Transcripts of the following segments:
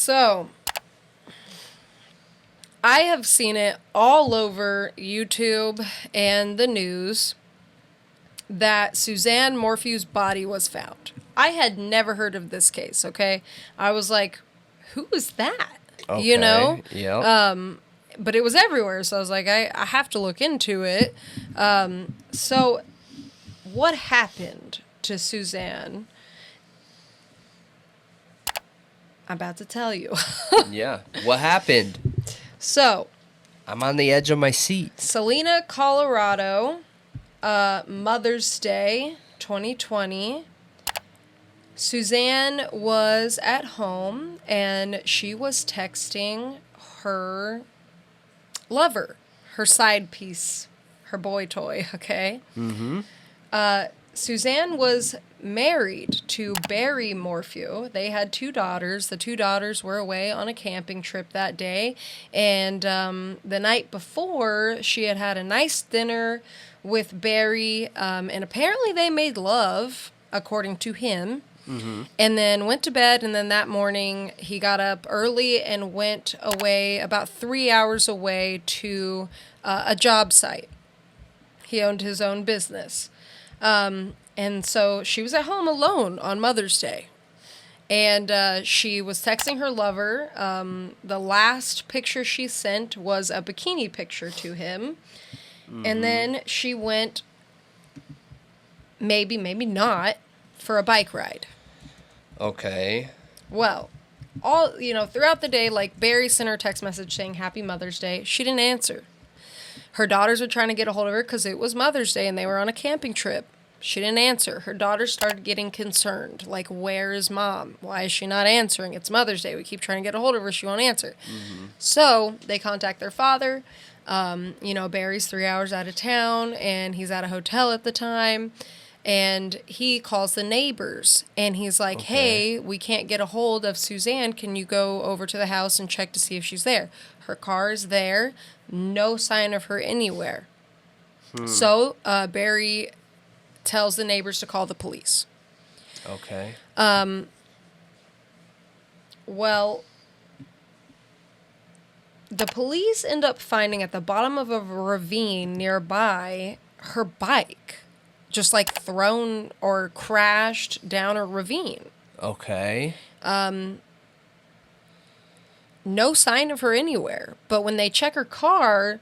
So, I have seen it all over YouTube and the news that Susanne Morphew's body was found. I had never heard of this case, okay? I was like, who is that? Okay. You know? Yep. But it was everywhere, so I was like, I have to look into it. So, what happened to Susanne? I'm about to tell you. Yeah. What happened? So, I'm on the edge of my seat. Salina, Colorado, Mother's Day, 2020. Susanne was at home, and she was texting her lover, her side piece, her boy toy, okay? Mm-hmm. Susanne was married to Barry Morphew. They had 2 daughters. The 2 daughters were away on a camping trip that day. And the night before, she had had a nice dinner with Barry. And apparently they made love, according to him. Mm-hmm. And then went to bed. And then that morning, he got up early and went away, about 3 hours away, to a job site. He owned his own business. And so she was at home alone on Mother's Day. And she was texting her lover. The last picture she sent was a bikini picture to him. Mm-hmm. And then she went, maybe not, for a bike ride. Okay. Well, throughout the day, like, Barry sent her a text message saying Happy Mother's Day. She didn't answer. Her daughters were trying to get a hold of her because it was Mother's Day and they were on a camping trip. She didn't answer. Her daughters started getting concerned. Like, where is Mom? Why is she not answering? It's Mother's Day. We keep trying to get a hold of her. She won't answer. Mm-hmm. So they contact their father. Barry's 3 hours out of town and he's at a hotel at the time. And he calls the neighbors and he's like, Hey, we can't get a hold of Susanne. Can you go over to the house and check to see if she's there? Her car is there. No sign of her anywhere. So Barry tells the neighbors to call the police. Okay. Well, the police end up finding at the bottom of a ravine nearby her bike, just like thrown or crashed down a ravine. Okay. No sign of her anywhere. But when they check her car,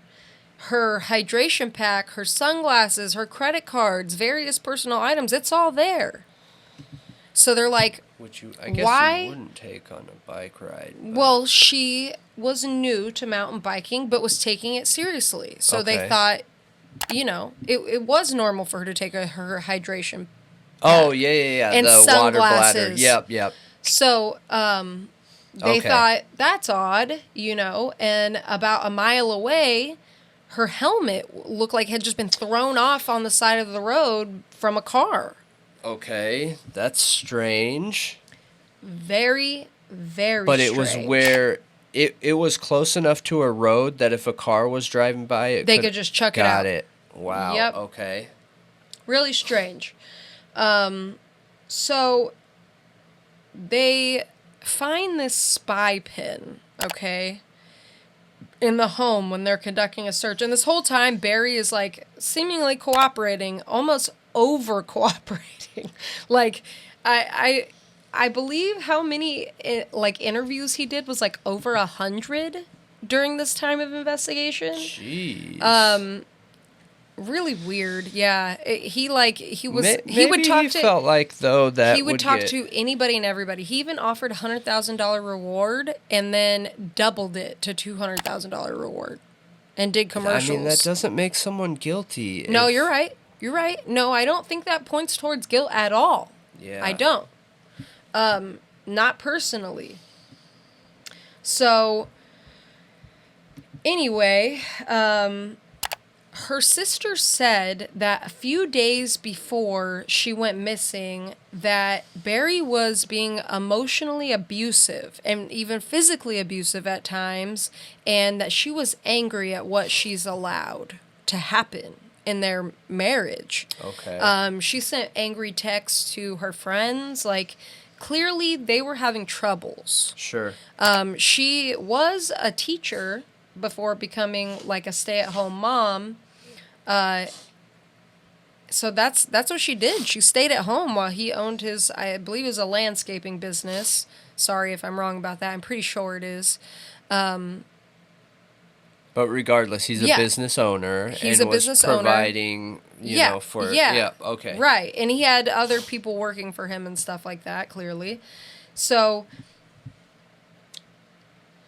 her hydration pack, her sunglasses, her credit cards, various personal items, it's all there. So they're like, I guess why? You wouldn't take on a bike ride. But... Well, she was new to mountain biking, but was taking it seriously. So they thought, it was normal for her to take her hydration pack. Oh, yeah. And the sunglasses. Water bladder. Yep. So, they thought, that's odd, and about a mile away, her helmet looked like it had just been thrown off on the side of the road from a car. Okay, that's strange. Very, very But strange. it was where... It was close enough to a road that if a car was driving by, they could just chuck it out. Got it. Wow. Yep. Okay. Really strange. So they find this spy pin, okay, in the home when they're conducting a search. And this whole time, Barry is, like, seemingly cooperating, almost over-cooperating. Like, I believe how many, interviews he did was, like, over 100 during this time of investigation. Jeez. Really weird, yeah. He felt like, though, that he would talk to anybody and everybody. He even offered a $100,000 reward and then doubled it to $200,000 reward and did commercials. I mean, that doesn't make someone guilty. No, you're right. You're right. No, I don't think that points towards guilt at all. Yeah. I don't. Not personally. So, anyway, her sister said that a few days before she went missing that Barry was being emotionally abusive and even physically abusive at times, and that she was angry at what she's allowed to happen in their marriage. Okay. She sent angry texts to her friends, like, clearly they were having troubles. Sure. She was a teacher before becoming like a stay-at-home mom. So that's what she did. She stayed at home while he owned his, I believe it was a landscaping business. Sorry if I'm wrong about that. I'm pretty sure it is. But regardless, he's a business owner. He's and a business owner. Providing, you know, for... Yeah, okay. Right. And he had other people working for him and stuff like that, clearly. So,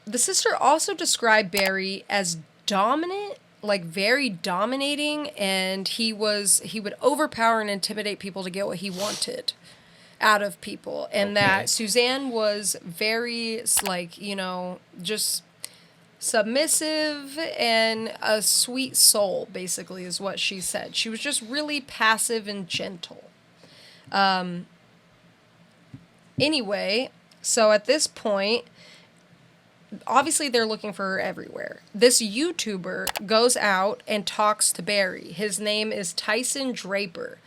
the sister also described Barry as dominant, like very dominating, and he would overpower and intimidate people to get what he wanted out of people. And that Susanne was very, like, you know, just... submissive and a sweet soul, basically, is what she said. She was just really passive and gentle. Anyway, so at this point, obviously they're looking for her everywhere. This YouTuber goes out and talks to Barry. His name is Tyson Draper.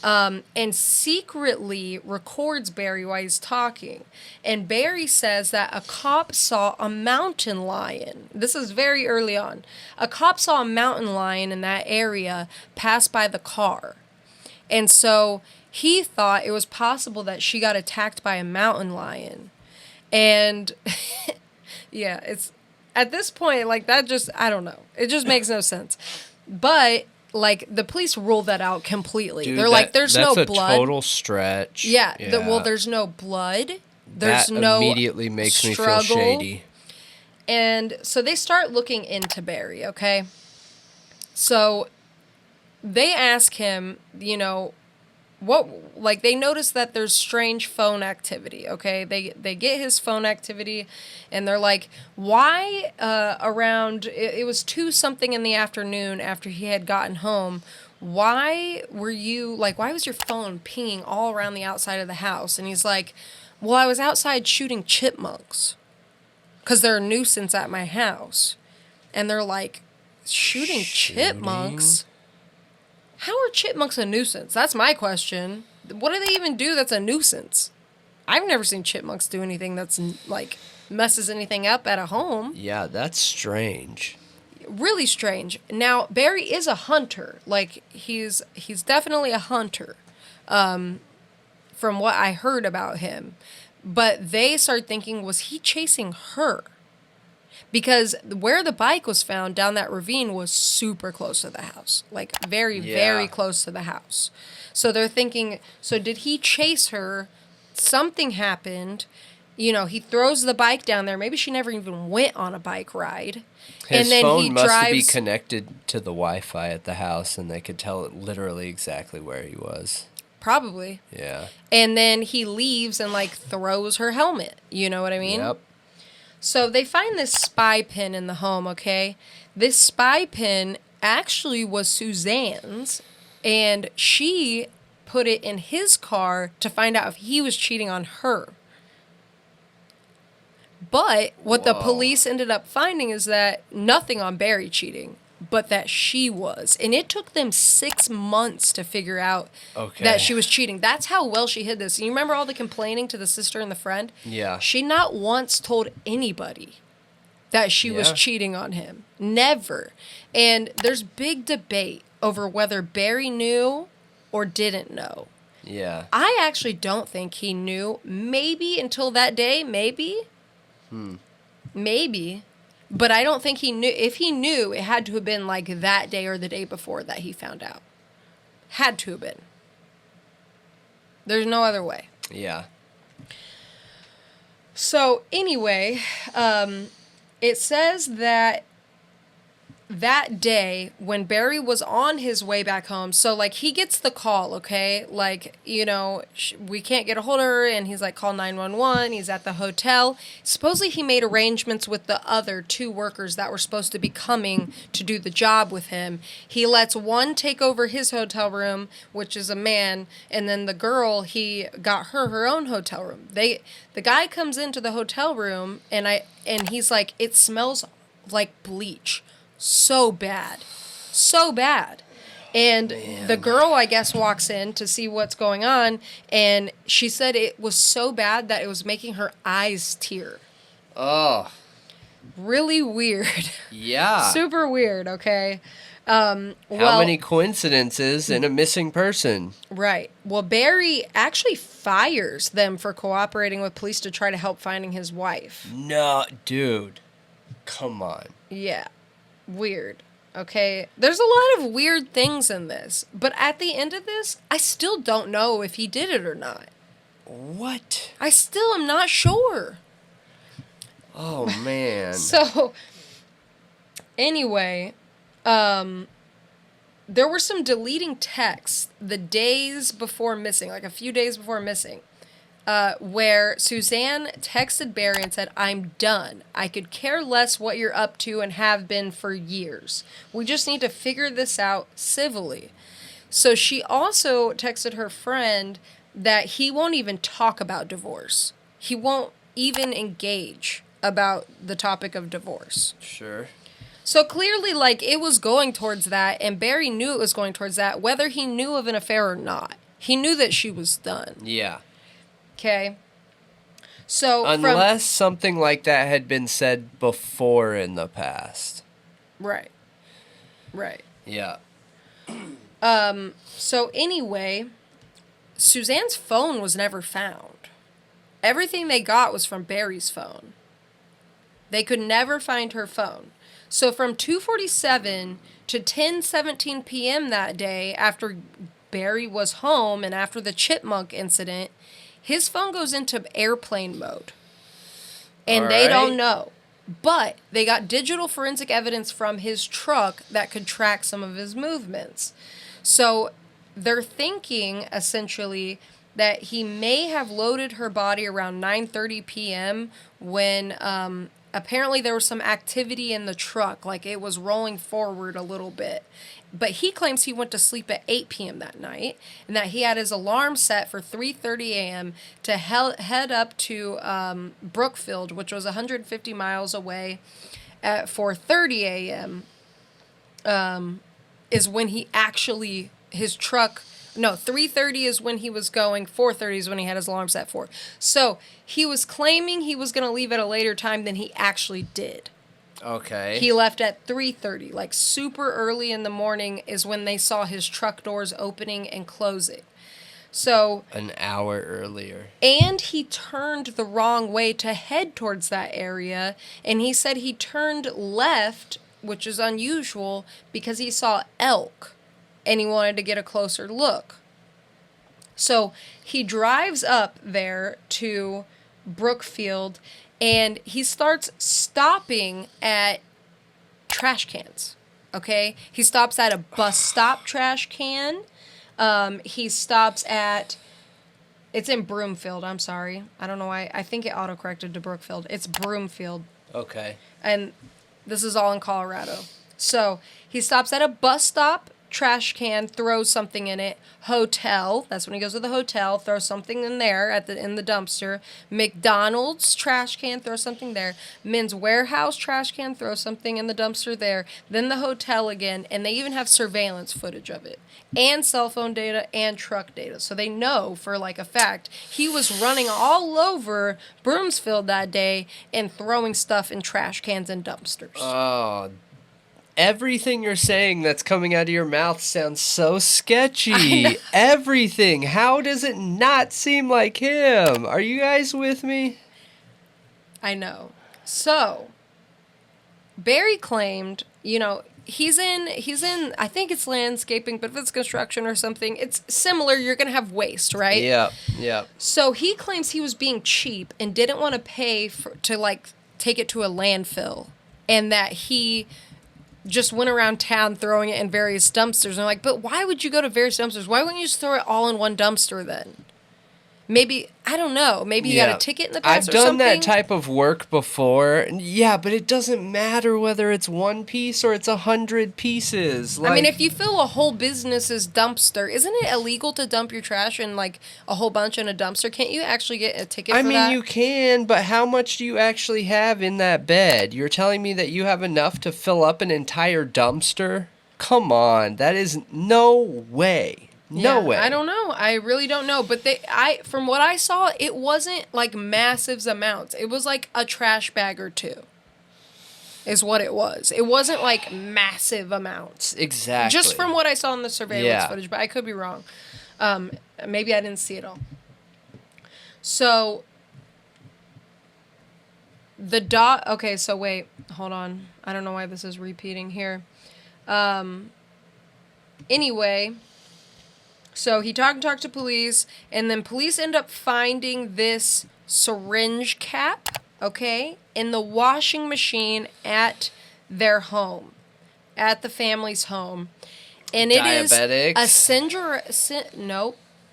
And secretly records Barry while he's talking. And Barry says that a cop saw a mountain lion. This is very early on. A cop saw a mountain lion in that area pass by the car. And so he thought it was possible that she got attacked by a mountain lion. And yeah, it's at this point, like, that just, I don't know. It just makes no sense. But... like, the police ruled that out completely. Dude, they're like, there's no blood. That's a total stretch. Yeah. Well, there's no blood. There's that no immediately makes struggle. me feel shady. And so they start looking into Barry, okay? So they ask him, you know, what, like, they notice that there's strange phone activity, okay? They get his phone activity, and they're like, why around, it was 2-something in the afternoon after he had gotten home, why were you, like, why was your phone pinging all around the outside of the house? And he's like, well, I was outside shooting chipmunks, because they're a nuisance at my house. And they're like, shooting chipmunks? How are chipmunks a nuisance? That's my question. What do they even do that's a nuisance? I've never seen chipmunks do anything that's, like, messes anything up at a home. Yeah, that's strange. Really strange. Now, Barry is a hunter. Like, he's definitely a hunter, from what I heard about him. But they started thinking, was he chasing her? Because where the bike was found down that ravine was super close to the house. Like, very, very close to the house. So they're thinking, so did he chase her? Something happened. You know, he throws the bike down there. Maybe she never even went on a bike ride. His and then phone he must be connected to the Wi-Fi at the house, and they could tell it literally exactly where he was. Probably. Yeah. And then he leaves and, like, throws her helmet. You know what I mean? Yep. So they find this spy pin in the home, okay? This spy pin actually was Suzanne's, and she put it in his car to find out if he was cheating on her. But what the police ended up finding is that nothing on Barry cheating, but that she was. And it took them 6 months to figure out that she was cheating. That's how well she hid this. And you remember all the complaining to the sister and the friend? Yeah. She not once told anybody that she was cheating on him. Never. And there's big debate over whether Barry knew or didn't know. Yeah. I actually don't think he knew. Maybe until that day, maybe. Maybe. But I don't think he knew. If he knew, it had to have been like that day or the day before that he found out. Had to have been. There's no other way. Yeah. So anyway, it says that day when Barry was on his way back home, so like he gets the call, okay? Like, you know, we can't get a hold of her, and he's like, call 911. He's at the hotel. Supposedly he made arrangements with the other 2 workers that were supposed to be coming to do the job with him. He lets one take over his hotel room, which is a man, and then the girl, he got her own hotel room. The guy comes into the hotel room, and he's like, it smells like bleach. So bad. So bad. And Man. the girl, I guess, walks in to see what's going on, and she said it was so bad that it was making her eyes tear. Oh. Really weird. Yeah. Super weird, okay? How many coincidences in a missing person? Right. Well, Barry actually fires them for cooperating with police to try to help finding his wife. No, dude. Come on. Yeah. Weird. Okay. There's a lot of weird things in this. But at the end of this, I still don't know if he did it or not. What? I still am not sure. Oh, man. So, anyway, there were some deleting texts the days before missing, like a few days before missing, where Susanne texted Barry and said, "I'm done. I could care less what you're up to and have been for years. We just need to figure this out civilly." So she also texted her friend that he won't even talk about divorce. He won't even engage about the topic of divorce. Sure. So clearly, like, it was going towards that, and Barry knew it was going towards that, whether he knew of an affair or not. He knew that she was done. Yeah. Okay? So, unless something like that had been said before in the past. Right. Right. Yeah. So anyway, Suzanne's phone was never found. Everything they got was from Barry's phone. They could never find her phone. So from 2:47 to 10:17 p.m. that day, after Barry was home and after the chipmunk incident, his phone goes into airplane mode. And they don't know. But they got digital forensic evidence from his truck that could track some of his movements. So they're thinking, essentially, that he may have loaded her body around 9:30 p.m. when apparently there was some activity in the truck, like it was rolling forward a little bit. But he claims he went to sleep at 8 p.m. that night, and that he had his alarm set for 3:30 a.m. to head up to Brookfield, which was 150 miles away, at 4:30 a.m. Is when he actually, his truck, no, 3:30 is when he was going, 4:30 is when he had his alarm set for. So he was claiming he was going to leave at a later time than he actually did. Okay. He left at 3:30, like super early in the morning is when they saw his truck doors opening and closing. So an hour earlier. And he turned the wrong way to head towards that area, and he said he turned left, which is unusual, because he saw elk and he wanted to get a closer look. So he drives up there to Brookfield, and he starts stopping at trash cans, okay? He stops at a bus stop trash can. He stops at, it's in Broomfield, I'm sorry. I don't know why. I think it autocorrected to Brookfield. It's Broomfield. Okay. And this is all in Colorado. So he stops at a bus stop, trash can, throws something in it. Hotel, that's when he goes to the hotel, throws something in there in the dumpster. McDonald's trash can, throws something there. Men's Warehouse trash can, throws something in the dumpster there. Then the hotel again, and they even have surveillance footage of it. And cell phone data and truck data. So they know for like a fact he was running all over Broomfield that day and throwing stuff in trash cans and dumpsters. Oh, everything you're saying that's coming out of your mouth sounds so sketchy. Everything. How does it not seem like him? Are you guys with me? I know. So, Barry claimed, he's in, I think it's landscaping, but if it's construction or something, it's similar. You're going to have waste, right? Yeah. So he claims he was being cheap and didn't want to pay to take it to a landfill, and that he just went around town throwing it in various dumpsters. And they're like, but why would you go to various dumpsters? Why wouldn't you just throw it all in one dumpster then? Maybe, I don't know. Maybe he got a ticket in the past or something. I've done that type of work before. Yeah, but it doesn't matter whether it's one piece or it's 100 pieces. I mean, if you fill a whole business's dumpster, isn't it illegal to dump your trash in like a whole bunch in a dumpster? Can't you actually get a ticket for that? I mean, you can, but how much do you actually have in that bed? You're telling me that you have enough to fill up an entire dumpster? Come on, that is no way. No way. I don't know. I really don't know. But from what I saw, it wasn't like massive amounts. It was like a trash bag or two. Is what it was. It wasn't like massive amounts. Exactly. Just from what I saw in the surveillance footage, but I could be wrong. Maybe I didn't see it all. So okay, so wait, hold on. I don't know why this is repeating here. Anyway, so he talked to police, and then police end up finding this syringe cap, okay, in the washing machine at their home, at the family's home. And it Diabetics.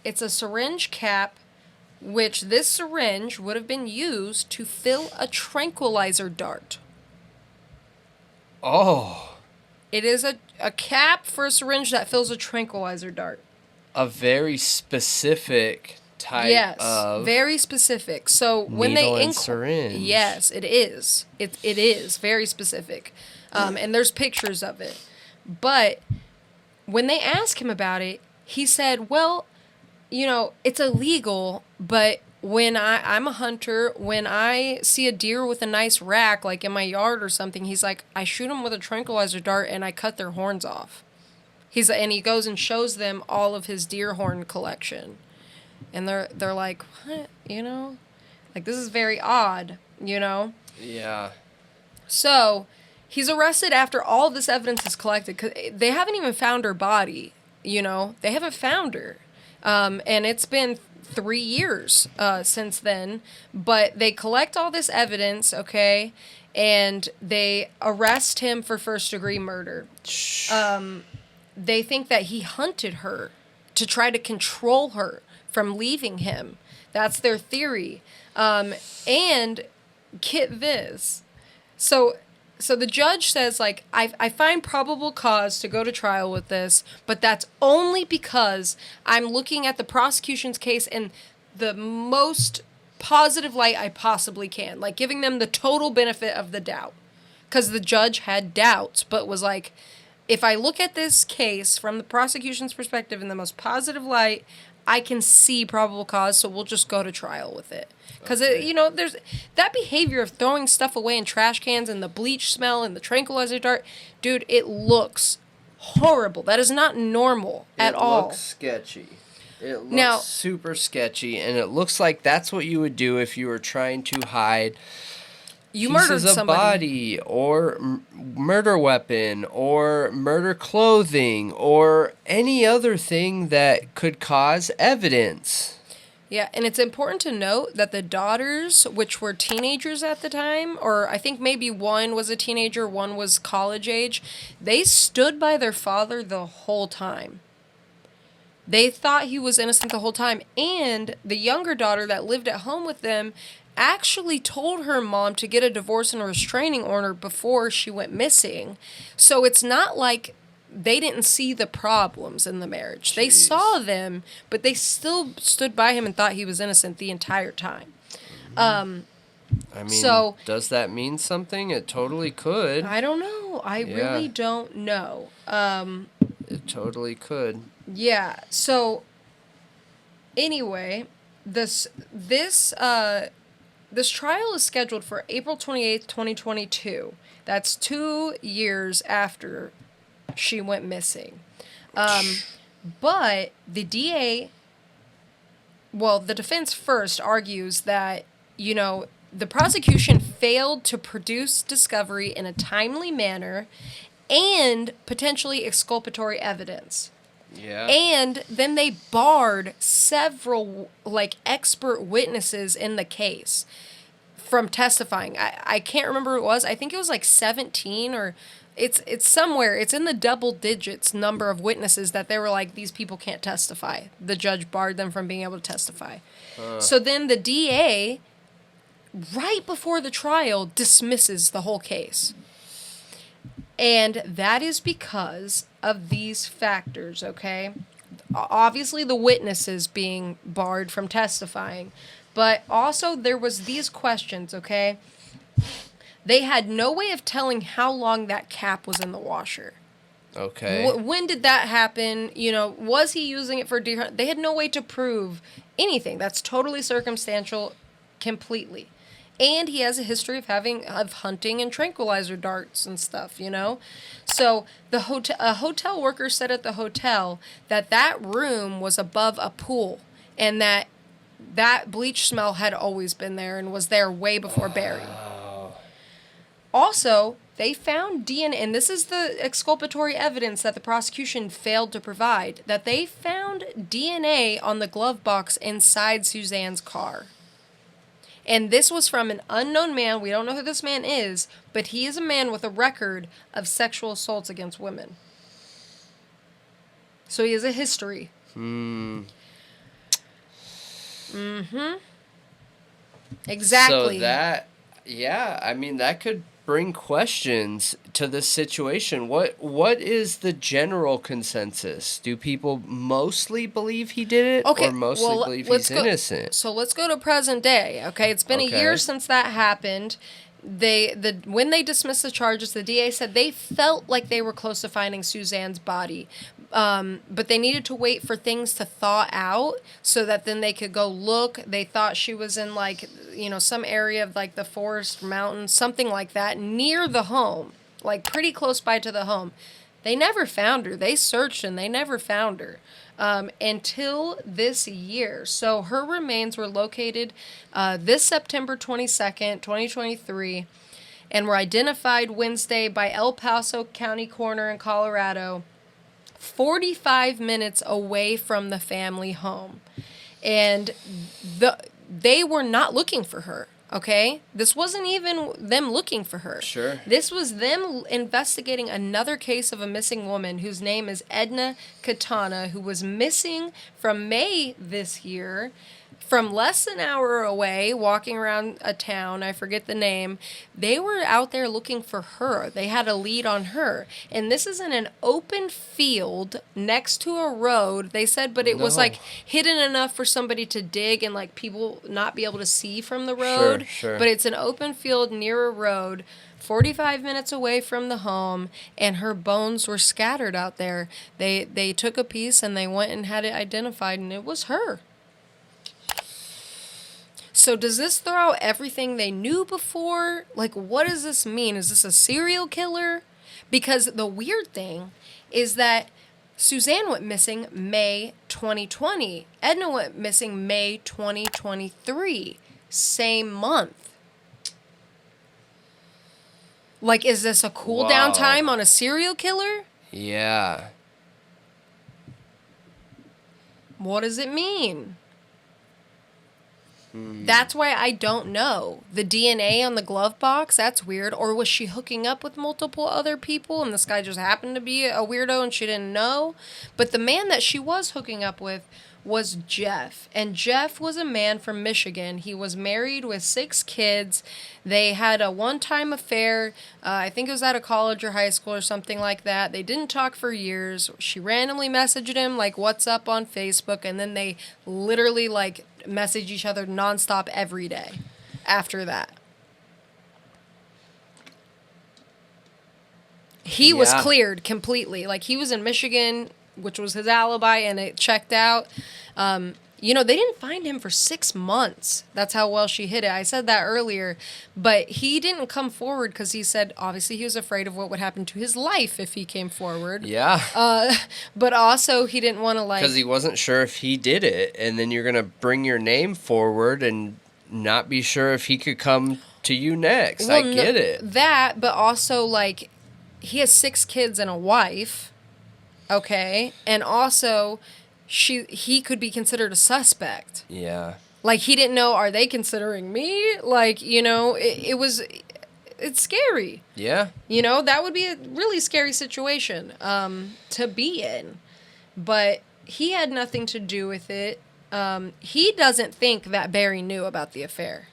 it's a syringe cap, which this syringe would have been used to fill a tranquilizer dart. Oh. It is a cap for a syringe that fills a tranquilizer dart. A very specific type of very specific. So when needle they and syringe. Yes, it is. It is very specific. And there's pictures of it. But when they asked him about it, he said, well, it's illegal, but when I'm a hunter, when I see a deer with a nice rack, like in my yard or something, he's like, I shoot them with a tranquilizer dart and I cut their horns off. And he goes and shows them all of his deer horn collection. And they're like, what? Like, this is very odd, Yeah. So he's arrested after all of this evidence is collected, because they haven't even found her body, They haven't found her. And it's been 3 years since then. But they collect all this evidence, okay? And they arrest him for first-degree murder. They think that he hunted her to try to control her from leaving him. That's their theory. And get this. So the judge says, like, I find probable cause to go to trial with this, but that's only because I'm looking at the prosecution's case in the most positive light I possibly can, like giving them the total benefit of the doubt. Because the judge had doubts, but was like, if I look at this case from the prosecution's perspective in the most positive light, I can see probable cause, so we'll just go to trial with it. Because, there's that behavior of throwing stuff away in trash cans and the bleach smell and the tranquilizer dart. Dude, it looks horrible. That is not normal at all. It looks sketchy. It looks super sketchy, and it looks like that's what you would do if you were trying to hide pieces of body, or murder weapon, or murder clothing, or any other thing that could cause evidence. Yeah, and it's important to note that the daughters, which were teenagers at the time, or I think maybe one was a teenager, one was college age, they stood by their father the whole time. They thought he was innocent the whole time, and the younger daughter that lived at home with them actually told her mom to get a divorce and a restraining order before she went missing. So it's not like they didn't see the problems in the marriage. Jeez. They saw them, but they still stood by him and thought he was innocent the entire time. Does that mean something? It totally could. I don't know. I really don't know. It totally could. Yeah. So anyway, this trial is scheduled for April 28th, 2022. That's 2 years after she went missing. But the DA, the defense first argues that, the prosecution failed to produce discovery in a timely manner and potentially exculpatory evidence. Yeah. And then they barred several, expert witnesses in the case from testifying. I can't remember who it was. I think it was 17, or it's somewhere. It's in the double digits number of witnesses that they were like, these people can't testify. The judge barred them from being able to testify. So then the DA, right before the trial, dismisses the whole case. And that is because of these factors, okay? Obviously, the witnesses being barred from testifying. But also, there was these questions, okay? They had no way of telling how long that cap was in the washer. Okay. When did that happen? You know, was he using it for deer hunt? They had no way to prove anything. That's totally circumstantial, completely. And he has a history of hunting and tranquilizer darts and stuff, you know? So a hotel worker said at the hotel that room was above a pool, and that bleach smell had always been there and was there way before Barry. Also, they found DNA, and this is the exculpatory evidence that the prosecution failed to provide, that they found DNA on the glove box inside Susanne's car. And this was from an unknown man. We don't know who this man is, but he is a man with a record of sexual assaults against women. So he has a history. Exactly. So that could bring questions to this situation. What is the general consensus? Do people mostly believe he did it, or mostly believe he's innocent? So let's go to present day. Okay, it's been a year since that happened. When they dismissed the charges, the DA said they felt like they were close to finding Susanne's body. But they needed to wait for things to thaw out so that then they could go look. They thought she was in, like, you know, some area of, like, the forest, mountains, something like that, near the home, like pretty close by to the home. They never found her. They searched and they never found her until this year. So her remains were located this September 22nd, 2023, and were identified Wednesday by El Paso County Coroner in Colorado, 45 minutes away from the family home. And they were not looking for her, okay? This wasn't even them looking for her. Sure. This was them investigating another case of a missing woman whose name is Edna Katana, who was missing from May this year, from less than an hour away, walking around a town. I forget the name. They were out there looking for her. They had a lead on her. And this is in an open field next to a road. They said, but it was like hidden enough for somebody to dig and like people not be able to see from the road. Sure. But it's an open field near a road, 45 minutes away from the home, and her bones were scattered out there. They took a piece and they went and had it identified, and it was her. So does this throw out everything they knew before? Like, what does this mean? Is this a serial killer? Because the weird thing is that Susanne went missing May 2020. Edna went missing May 2023. Same month. Like, is this a cool down time on a serial killer? Yeah. What does it mean? That's why I don't know. The DNA on the glove box, that's weird. Or was she hooking up with multiple other people and this guy just happened to be a weirdo and she didn't know? But the man that she was hooking up with was Jeff. And Jeff was a man from Michigan. He was married with 6 kids. They had a one-time affair. I think it was out of college or high school or something like that. They didn't talk for years. She randomly messaged him, like, what's up on Facebook? And then they literally, like, message each other nonstop every day after that. He was cleared completely. Like, he was in Michigan, which was his alibi, and it checked out. You know, they didn't find him for 6 months. That's how well she hid it. I said that earlier. But he didn't come forward because he said, obviously, he was afraid of what would happen to his life if he came forward. Yeah. But also, he didn't want to, like... Because he wasn't sure if he did it. And then you're going to bring your name forward and not be sure if he could come to you next. Well, I get it. That, but also, like, he has 6 kids and a wife. Okay? And also... he could be considered a suspect. Yeah. Like, he didn't know, are they considering me? Like, you know, it's scary. Yeah. You know, that would be a really scary situation to be in. But he had nothing to do with it. He doesn't think that Barry knew about the affair.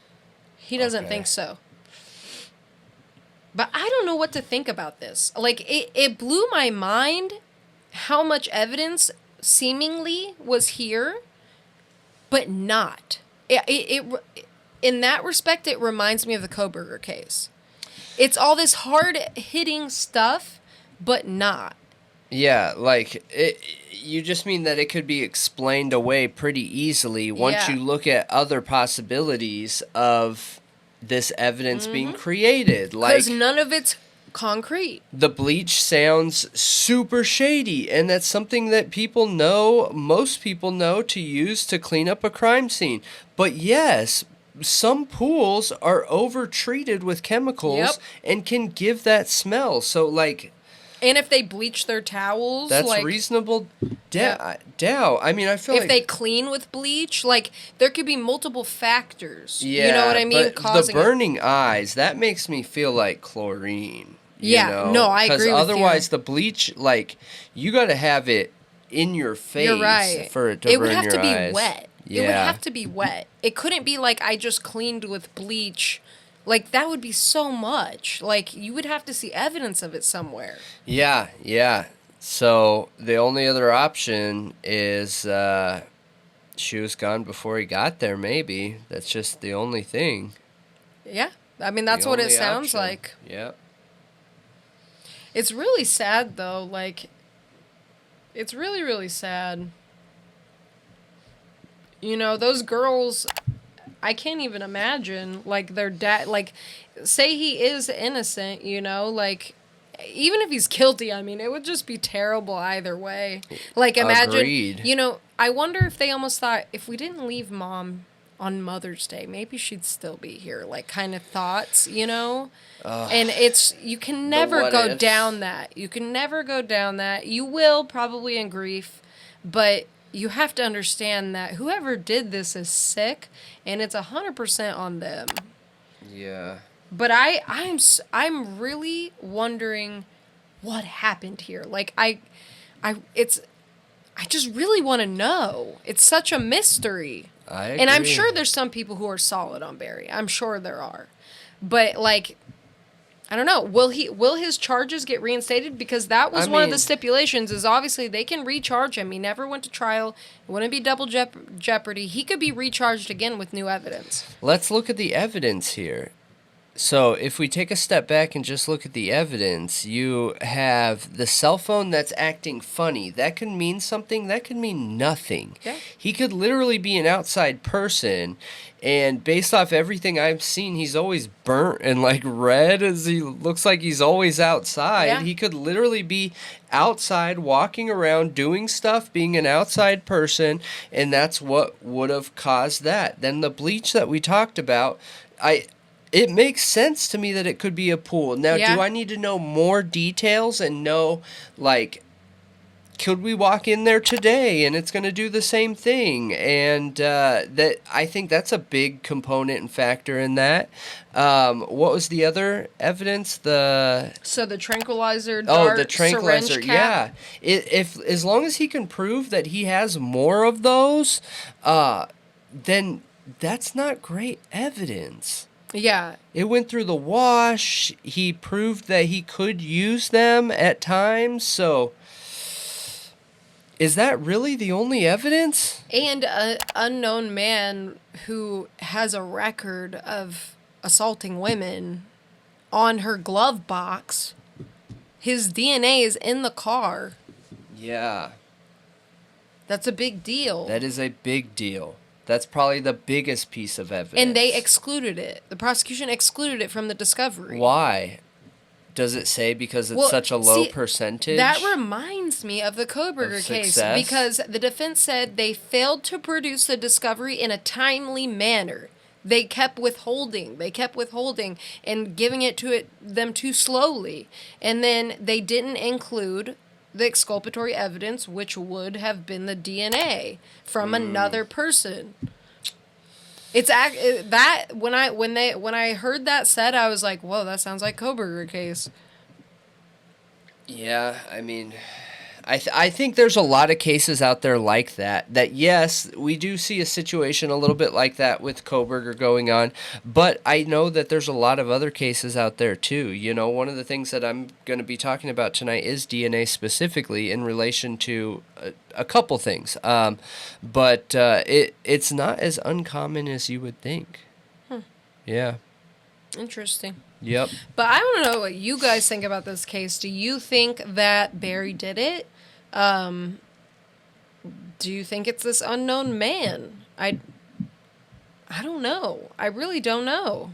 He doesn't think so. But I don't know what to think about this. Like, it blew my mind how much evidence seemingly was here, but not. In that respect, it reminds me of the Kohberger case. It's all this hard-hitting stuff, but not. Yeah, like, you just mean that it could be explained away pretty easily once you look at other possibilities of this evidence being created. Because Like, none of it's concrete. the bleach sounds super shady, and that's something that people know, most people know, to use to clean up a crime scene. But yes, some pools are over-treated with chemicals and can give that smell. So, like... And if they bleach their towels, that's like, reasonable doubt. I mean, I feel if they clean with bleach, like, there could be multiple factors. Yeah, you know what I mean? But causing the burning eyes, that makes me feel like chlorine. Yeah, no, I agree with you. Because otherwise, the bleach, like, you got to have it in your face You're right. for it to burn your eyes. It would have to be wet. Yeah. It would have to be wet. It couldn't be like I just cleaned with bleach. Like, that would be so much. Like, you would have to see evidence of it somewhere. Yeah. So, the only other option is she was gone before he got there, maybe. That's just the only thing. Yeah. I mean, that's what it sounds like. Yeah. It's really sad, though. Like, it's really, really sad. You know, those girls... I can't even imagine, like, their dad, like, say he is innocent, you know, like, even if he's guilty, I mean, it would just be terrible either way. Like, imagine, Agreed. You know, I wonder if they almost thought, if we didn't leave Mom on Mother's Day, maybe she'd still be here, like, kind of thoughts, you know? And you can never go down that. You can never go down that. You will, probably in grief, but... you have to understand that whoever did this is sick, and it's 100% on them. Yeah. But I'm really wondering what happened here. Like I just really want to know. It's such a mystery. I agree. And I'm sure there's some people who are solid on Barry. I'm sure there are. But like, I don't know. Will his charges get reinstated? Because that was one of the stipulations, is obviously they can recharge him. He never went to trial. It wouldn't be double jeopardy. He could be recharged again with new evidence. Let's look at the evidence here. So if we take a step back and just look at the evidence, you have the cell phone that's acting funny. That could mean something. That could mean nothing. Yeah. He could literally be an outside person, and based off everything I've seen, he's always burnt and like red, as he looks like he's always outside. Yeah. He could literally be outside, walking around, doing stuff, being an outside person, and that's what would have caused that. Then the bleach that we talked about, it makes sense to me that it could be a pool. Now, do I need to know more details and know, like, could we walk in there today and it's going to do the same thing? And that I think that's a big component and factor in that. What was the other evidence? So the tranquilizer dart, the tranquilizer, syringe cap. yeah. If as long as he can prove that he has more of those, then that's not great evidence. Yeah. It went through the wash. He proved that he could use them at times. So, is that really the only evidence? And an unknown man who has a record of assaulting women on her glove box. His DNA is in the car. Yeah. That's a big deal. That is a big deal. That's probably the biggest piece of evidence. And they excluded it. The prosecution excluded it from the discovery. Why? Does it say because it's such a low percentage? That reminds me of the Kohberger case. Because the defense said they failed to produce the discovery in a timely manner. They kept withholding. And giving it to them too slowly. And then they didn't include the exculpatory evidence, which would have been the DNA from another person. It's that when I heard that said, I was like, whoa, that sounds like Kohberger case. Yeah, I mean, I think there's a lot of cases out there like that. That yes, we do see a situation a little bit like that with Kohberger going on, but I know that there's a lot of other cases out there too. You know, one of the things that I'm going to be talking about tonight is DNA specifically in relation to a couple things, but it's not as uncommon as you would think. Yeah. Interesting. Yep. But I want to know what you guys think about this case. Do you think that Barry did it? Do you think it's this unknown man? I don't know. I really don't know.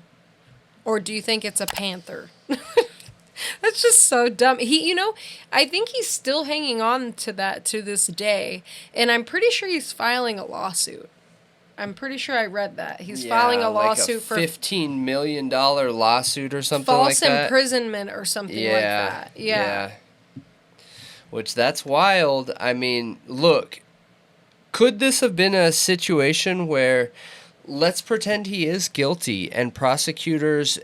Or do you think it's a panther? That's just so dumb. I think he's still hanging on to that to this day. And I'm pretty sure he's filing a lawsuit. I'm pretty sure I read that. He's filing a lawsuit for $15 million lawsuit or something like that. False imprisonment or something like that. Yeah. Which, that's wild. I mean, look, could this have been a situation where, let's pretend he is guilty and prosecutors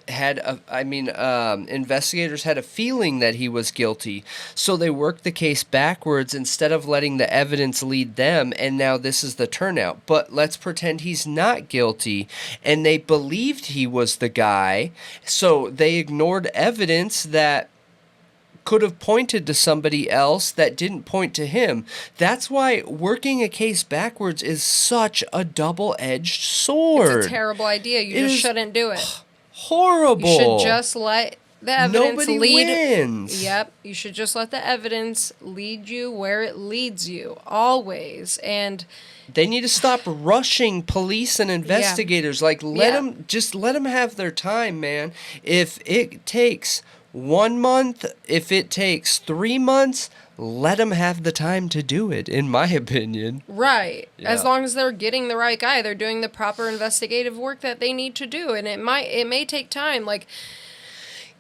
investigators had a feeling that he was guilty, so they worked the case backwards instead of letting the evidence lead them, and now this is the turnout. But let's pretend he's not guilty and they believed he was the guy, so they ignored evidence that could have pointed to somebody else that didn't point to him. That's why working a case backwards is such a double-edged sword. It's a terrible idea. You just shouldn't do it. Horrible. You should just let the evidence Nobody wins. Yep. You should just let the evidence lead you where it leads you, always. And they need to stop rushing police and investigators. Like, let them have their time, man. If it takes 1 month, if it takes 3 months, let them have the time to do it, in my opinion. Right. Yeah. As long as they're getting the right guy, they're doing the proper investigative work that they need to do. And it may take time. Like,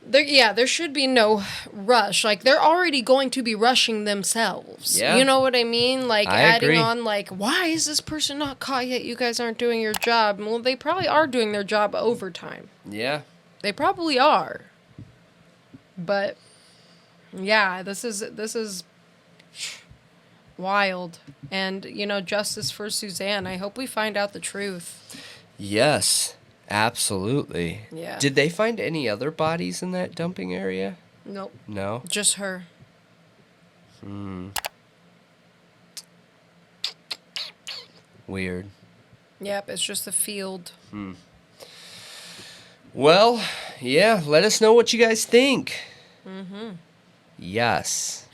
there should be no rush. Like, they're already going to be rushing themselves. Yeah. You know what I mean? Like, I adding agree. on, like, why is this person not caught yet? You guys aren't doing your job. Well, they probably are doing their job overtime. Yeah. They probably are. But yeah, this is wild. And, justice for Susanne. I hope we find out the truth. Yes, absolutely. Yeah. Did they find any other bodies in that dumping area? Nope. No? Just her. Weird. Yep, it's just a field. Well, yeah, let us know what you guys think. Yes.